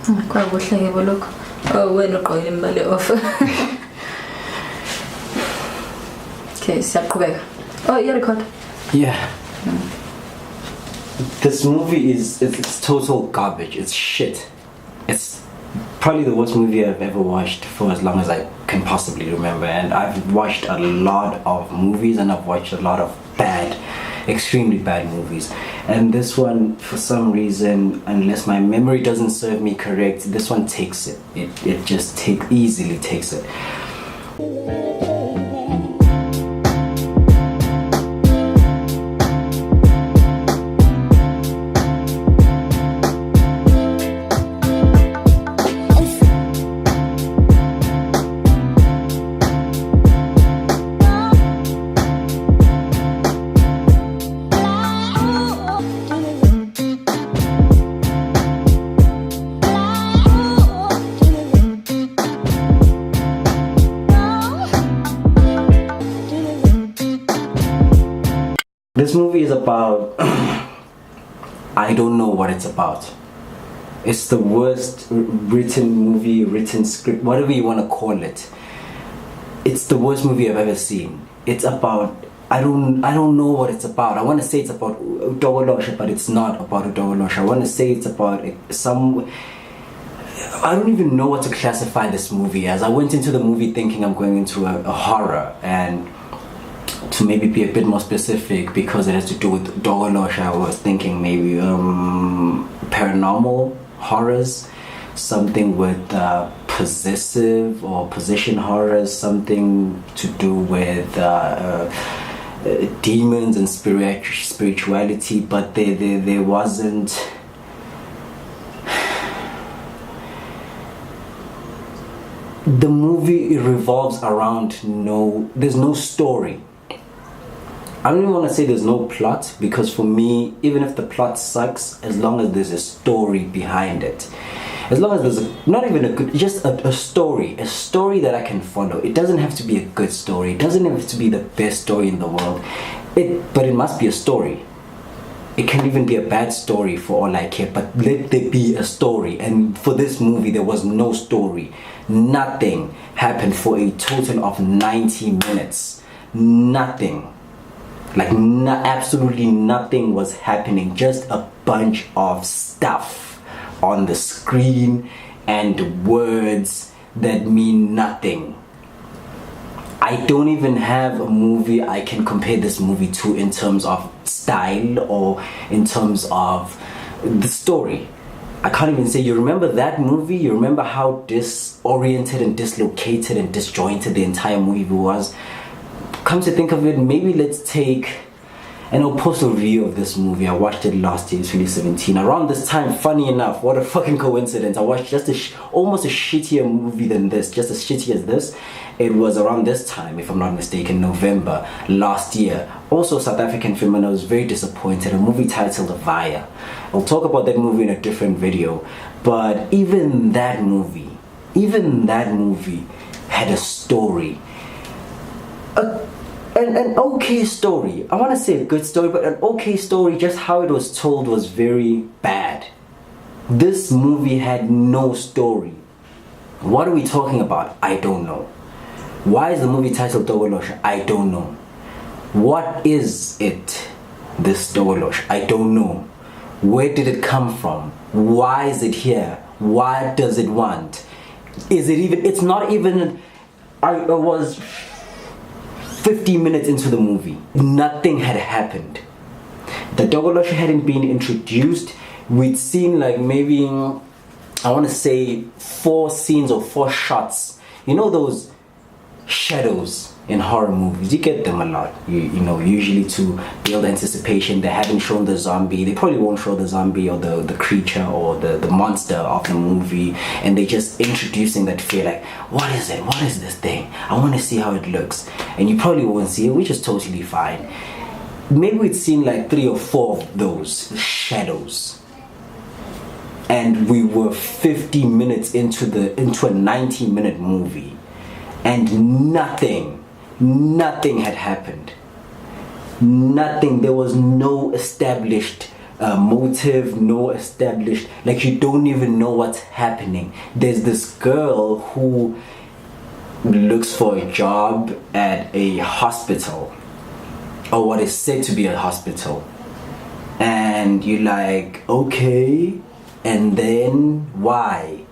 Kwakuhle ke lokho. Oh wena uqoyile imali off. Okay, siyaqhubeka. Oh, you record? Yeah. This movie it's total garbage. It's shit. It's probably the worst movie I've ever watched for as long as I can possibly remember. And I've watched a lot of movies and I've watched a lot of extremely bad movies. And this one, for some reason, unless my memory doesn't serve me correct, this one takes it. It just easily takes it. This movie is about I don't know what it's about. It's the worst written script, whatever you want to call it. It's the worst movie I've ever seen. It's about I don't know what it's about. I want to say it's about Tokoloshe, but it's not about Tokoloshe. I want to say it's about I don't even know what to classify this movie as. I went into the movie thinking I'm going into a horror, and to maybe be a bit more specific, because it has to do with Tokoloshe, I was thinking maybe paranormal horrors, something with possessive or possession horrors, something to do with demons and spirituality, but there wasn't. The movie revolves around there's no story. I don't even want to say there's no plot, because for me, even if the plot sucks, as long as there's a story behind it, as long as there's not even a story that I can follow. It doesn't have to be a good story. It doesn't have to be the best story in the world. But it must be a story. It can even be a bad story for all I care, but let there be a story. And for this movie, there was no story. Nothing happened for a total of 90 minutes. Nothing. Absolutely nothing was happening. Just a bunch of stuff on the screen and words that mean nothing. I don't even have a movie I can compare this movie to in terms of style or in terms of the story. I can't even say, you remember that movie? You remember how disoriented and dislocated and disjointed the entire movie was? Come to think of it, maybe let's take an postal review of this movie. I watched it last year, 2017. Around this time, funny enough, what a fucking coincidence, I watched just almost a shittier movie than this, just as shitty as this. It was around this time, if I'm not mistaken, November last year. Also South African film, and I was very disappointed. A movie titled Vaya. I'll talk about that movie in a different video. But even that movie had a story. An okay story. I want to say a good story, but an okay story. Just how it was told was very bad. This movie had no story. What are we talking about? I don't know. Why is the movie titled Tokoloshe? I don't know. What is it, this Tokoloshe? I don't know. Where did it come from? Why is it here? What does it want? Is it even? It's not even. I was 50 minutes into the movie. Nothing had happened. The Tokoloshe hadn't been introduced. We'd seen maybe, I want to say 4 scenes or 4 shots. You know those shadows in horror movies? You get them a lot. You know, usually to build anticipation. They haven't shown the zombie. They probably won't show the zombie or the creature or the monster of the movie. And they're just introducing that fear, what is it? What is this thing? I want to see how it looks. And you probably won't see it, which is totally fine. Maybe we'd seen 3 or 4 of those shadows. And we were 50 minutes into a 90-minute movie. And nothing had happened. Nothing. There was no established motive, no established, like you don't even know what's happening. There's this girl who looks for a job at a hospital, or what is said to be a hospital, and you're like, okay, and then why?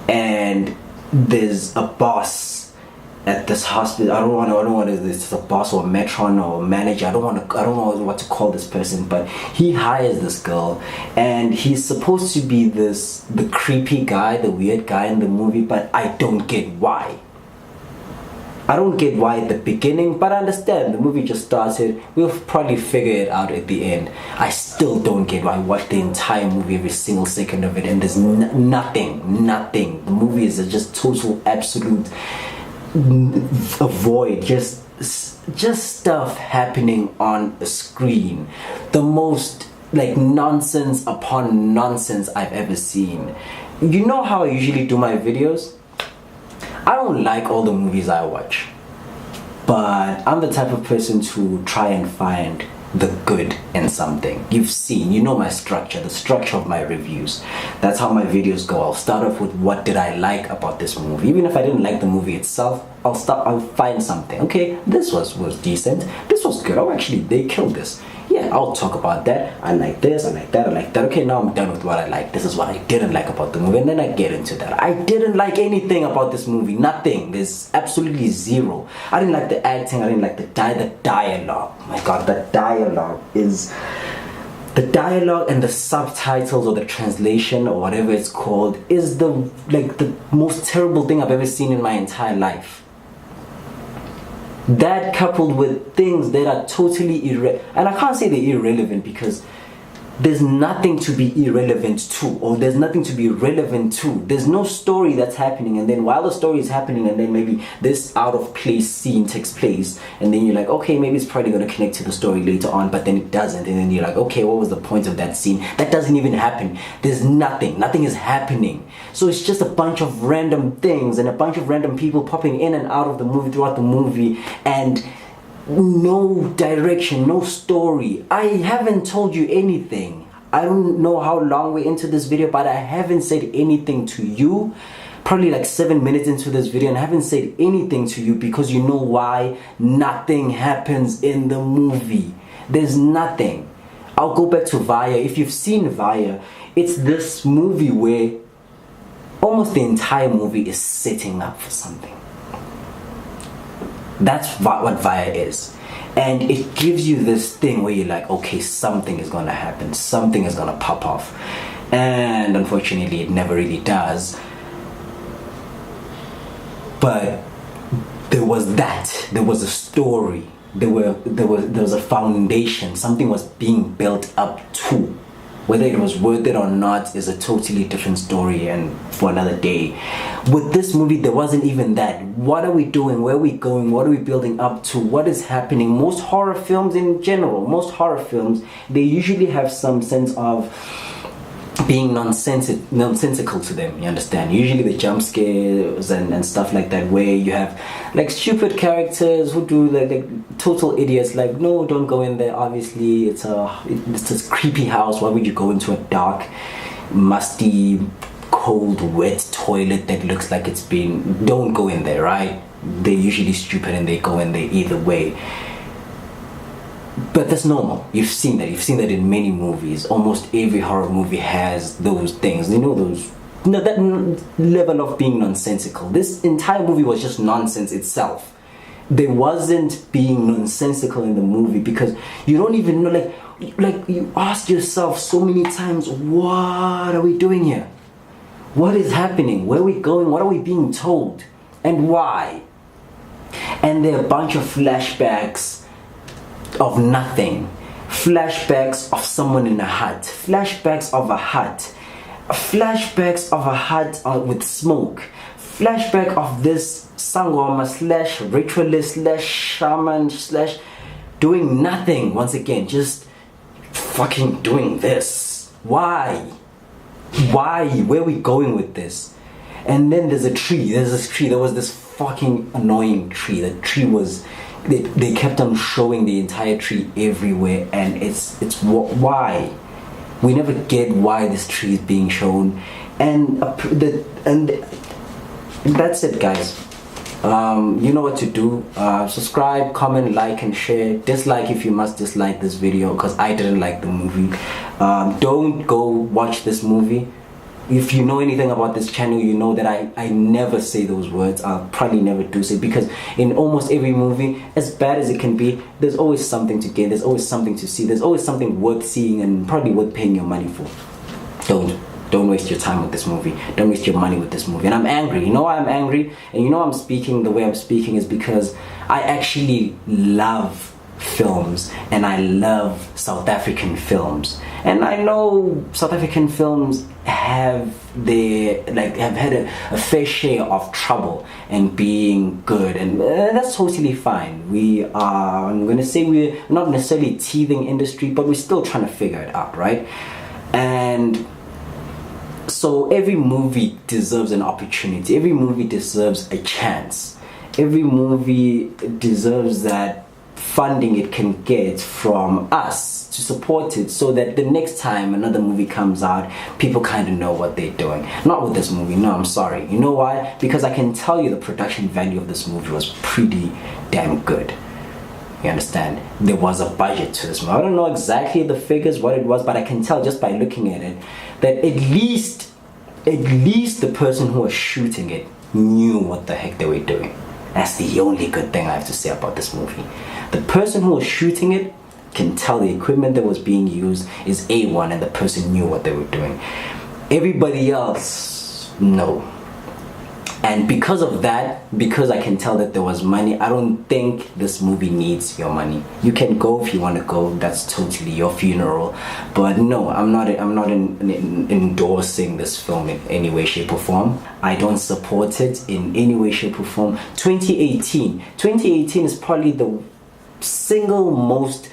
And there's a boss at this hospital. I don't want to. This is a boss or a matron or a manager. I don't know what to call this person, but he hires this girl, and he's supposed to be the creepy guy, the weird guy in the movie, but I don't get why. I don't get why at the beginning, but I understand. The movie just started. We'll probably figure it out at the end. I still don't get why. I watched the entire movie, every single second of it, and there's nothing. The movie is just total, absolute a void. Just stuff happening on a screen. The most like nonsense upon nonsense I've ever seen. You know how I usually do my videos? I don't like all the movies I watch, but I'm the type of person to try and find the good in something. You've seen, you know my structure, the structure of my reviews. That's how my videos go. I'll start off with what did I like about this movie. Even if I didn't like the movie itself, I'll find something. Okay, this was decent. This was good. Oh, actually, they killed this. Yeah, I'll talk about that. I like this, I like that, I like that. Okay, now I'm done with what I like. This is what I didn't like about the movie, and then I get into that. I didn't like anything about this movie. Nothing. There's absolutely zero. I didn't like the acting. I didn't like the dialogue. Oh my god, the dialogue and the subtitles or the translation or whatever it's called is the most terrible thing I've ever seen in my entire life. That coupled with things that are totally and I can't say they're irrelevant because there's nothing to be irrelevant to, or there's nothing to be relevant to. There's no story that's happening, and then while the story is happening, and then maybe this out of place scene takes place, and then you're like, okay, maybe it's probably going to connect to the story later on, but then it doesn't, and then you're like, okay, what was the point of that scene? That doesn't even happen. There's nothing is happening. So it's just a bunch of random things and a bunch of random people popping in and out of the movie throughout the movie, and no direction, no story. I haven't told you anything. I don't know how long we're into this video, but I haven't said anything to you. Probably like 7 minutes into this video, and I haven't said anything to you because you know why? Nothing happens in the movie. There's nothing. I'll go back to Vaya. If you've seen Vaya, it's this movie where almost the entire movie is setting up for something. That's what Vaya is. And it gives you this thing where you're like, okay, something is going to happen. Something is going to pop off. And unfortunately, it never really does. But there was that. There was a story. There was a foundation. Something was being built up to. Whether it was worth it or not is a totally different story and for another day. With this movie, there wasn't even that. What are we doing? Where are we going? What are we building up to? What is happening? Most horror films in general, they usually have some sense of being nonsensical to them, you understand? Usually the jump scares and stuff like that, where you have like stupid characters who do like total idiots, like, no, don't go in there, obviously it's this creepy house. Why would you go into a dark, musty, cold, wet toilet that looks like it's been, don't go in there, right? They're usually stupid and they go in there either way. But that's normal. You've seen that in many movies. Almost every horror movie has those things, that level of being nonsensical. This entire movie was just nonsense itself. There wasn't being nonsensical in the movie because you don't even know, like you ask yourself so many times, what are we doing here? What is happening? Where are we going? What are we being told? And why? And there are a bunch of flashbacks of nothing. Flashbacks of someone in a hut. Flashbacks of a hut. Flashbacks of a hut with smoke. Flashback of this sangoma slash ritualist slash shaman slash doing nothing. Once again, just fucking doing this. Why? Where are we going with this? And then there's a tree. There was this fucking annoying tree. The tree was, they kept on showing the entire tree everywhere, and it's why? We never get why this tree is being shown, and that's it, guys. You know what to do. Subscribe, comment, like, and share. Dislike if you must dislike this video, because I didn't like the movie. Don't go watch this movie. If you know anything about this channel, you know that I never say those words. I'll probably never do so, because in almost every movie, as bad as it can be, there's always something to gain, there's always something to see, there's always something worth seeing and probably worth paying your money for. Don't waste your time with this movie. Don't waste your money with this movie. And I'm angry. You know why I'm angry? And you know I'm speaking the way I'm speaking is because I actually love films, and I love South African films, and I know South African films have had a fair share of trouble and being good, and that's totally fine. I'm gonna say we're not necessarily teething industry, but we're still trying to figure it out, right? And so every movie deserves an opportunity, every movie deserves a chance, every movie deserves that funding it can get from us to support it, so that the next time another movie comes out, people kind of know what they're doing. Not with this movie, no, I'm sorry. You know why? Because I can tell you the production value of this movie was pretty damn good. You understand? There was a budget to this movie. I don't know exactly the figures, what it was, but I can tell just by looking at it that at least the person who was shooting it knew what the heck they were doing. That's the only good thing I have to say about this movie. The person who was shooting it can tell the equipment that was being used is A1, and the person knew what they were doing. Everybody else, no. And because of that, because I can tell that there was money, I don't think this movie needs your money. You can go if you want to go, that's totally your funeral. But no, I'm not endorsing this film in any way, shape or form. I don't support it in any way, shape or form. 2018 is probably the single most,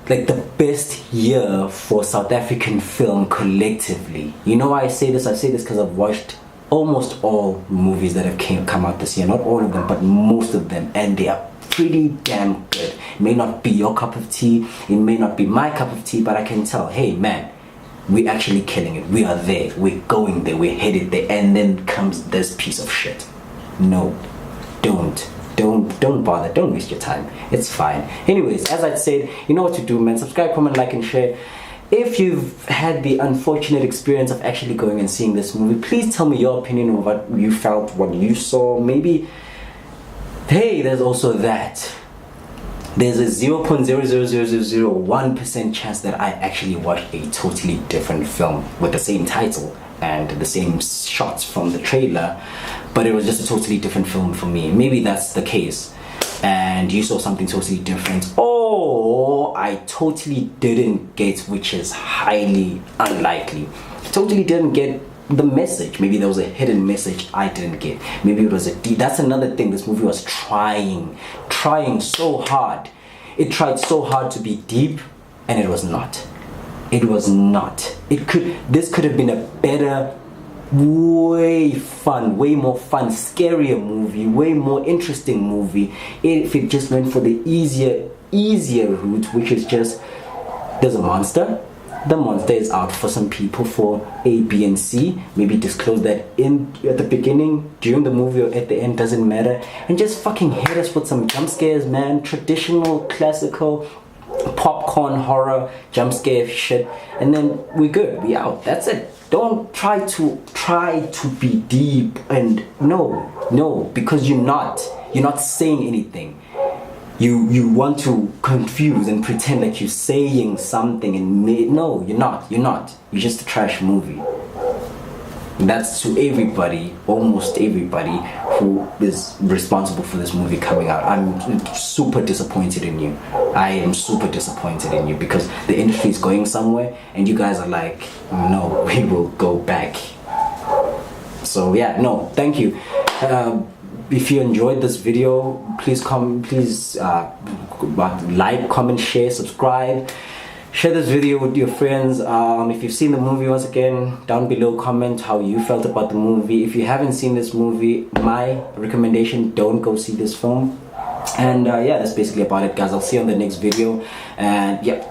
the best year for South African film collectively. You know why I say this? I say this because I've watched almost all movies that have come out this year. Not all of them, but most of them, and they are pretty damn good. It may not be your cup of tea, it may not be my cup of tea, but I can tell, hey man, we're actually killing it. We are there, we're going there, we're headed there. And then comes this piece of shit. No, don't bother, don't waste your time. It's fine. Anyways, as I said, you know what to do, man. Subscribe, comment, like, and share. If you've had the unfortunate experience of actually going and seeing this movie, please tell me your opinion of what you felt, what you saw. Maybe, hey, there's also that. There's a 0.00001% chance that I actually watched a totally different film with the same title and the same shots from the trailer, but it was just a totally different film for me. Maybe that's the case, and you saw something totally different, or I totally didn't get, which is highly unlikely. Totally didn't get the message. Maybe there was a hidden message I didn't get. Maybe it was that's another thing. This movie was trying so hard. It tried so hard to be deep, and it was not. It was not. This could have been a better, way more fun, scarier movie, way more interesting movie if it just went for the easier route, which is just, there's a monster. The monster is out for some people for A, B, and C. Maybe disclose that at the beginning, during the movie, or at the end, doesn't matter. And just fucking hit us with some jump scares, man. Traditional, classical, popcorn horror jump scare shit, and then we're good. We out. That's it. Don't try to be deep, and no, because you're not saying anything. You want to confuse and pretend like you're saying something, and no, you're not. You're just a trash movie. And that's to everybody, almost everybody who is responsible for this movie coming out. I'm super disappointed in you. I am super disappointed in you, because the industry is going somewhere and you guys are like, no, we will go back. So yeah, no, thank you. If you enjoyed this video, please like, comment, share, subscribe. Share this video with your friends. If you've seen the movie, once again, down below, comment how you felt about the movie. If you haven't seen this movie, my recommendation, don't go see this film. And yeah, that's basically about it, guys. I'll see you on the next video. And yeah.